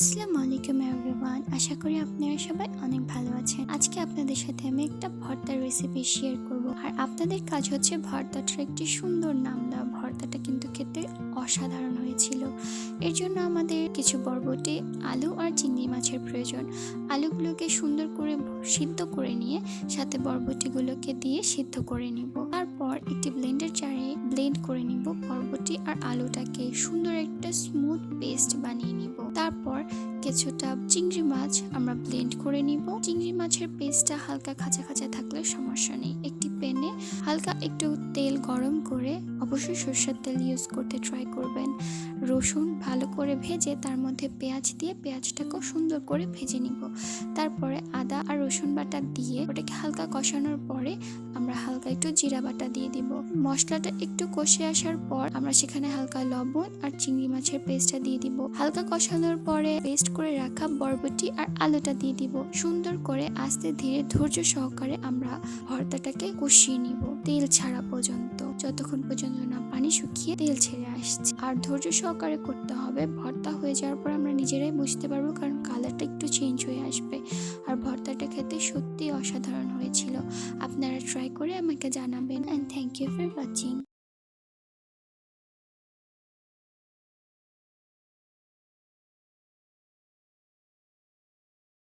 আসসালামু আলাইকুম এভরিওয়ান। আশা করি আপনারা সবাই অনেক ভালো আছেন। আজকে আপনাদের সাথে আমি একটা ভর্তার রেসিপি শেয়ার করব। আর আপনাদের কাজ হচ্ছে ভর্তাটার একটি সুন্দর নাম দেওয়া। ভর্তাটা কিন্তু খেতে অসাধারণ হয়েছিল। এর জন্য আমাদের কিছু বরবটি, আলু আর চিংড়ি মাছের প্রয়োজন। আলুগুলোকে সুন্দর করে সিদ্ধ করে নিয়ে সাথে বরবটিগুলোকে দিয়ে সিদ্ধ করে নিব। তারপর একটি ব্লেন্ডার জারে ব্লেন্ড করে নিব বরবটি আর আলুটাকে সুন্দর একটা স্মুথ পেস্ট বানিয়ে নিব। তারপর কিছুটা চিংড়ি মাছ আমরা ব্লেন্ড করে নিব। চিংড়ি মাছের পেস্টটা হালকা খাঁচা খাঁচা থাকলে সমস্যা নেই। একটি প্যানে হালকা একটু তেল গরম করে, অবশ্যই সরষের তেল ইউজ করতে ট্রাই করবেন। রসুন ভালো করে ভেজে তার মধ্যে পেঁয়াজ দিয়ে পেঁয়াজটাকেও সুন্দর করে ভেজে নিব। তারপরে আদা আর রসুন বাটা দিয়ে ওটাকে হালকা কষানোর পরে আমরা হালকা একটু জিরা বাটা দিয়ে দিব। মশলাটা একটু কষে আসার পর আমরা সেখানে হালকা লবণ আর চিংড়ি মাছের পেস্টটা দিয়ে দিব। হালকা কষানোর পরে পেস্ট করে রাখা বরবটি আর আলুটা দিয়ে দিব। সুন্দর করে আস্তে ধীরে ধৈর্য সহকারে আমরা ভর্তাটাকে কষিয়ে নিব তেল ছাড়া পর্যন্ত, যতক্ষণ পর্যন্ত না পানি শুকিয়ে তেল ছেড়ে আসছে। আর ধৈর্য সহকারে করতে হবে। ভর্তা হয়ে যাওয়ার পর আমরা নিজেরাই বুঝতে পারবো, কারণ কালারটা একটু চেঞ্জ হয়ে আসবে। আর ভর্তাটা খেতে সত্যি অসাধারণ হয়েছিল। আপনারা ট্রাই করে আমাকে জানাবেন। And thank you for watching.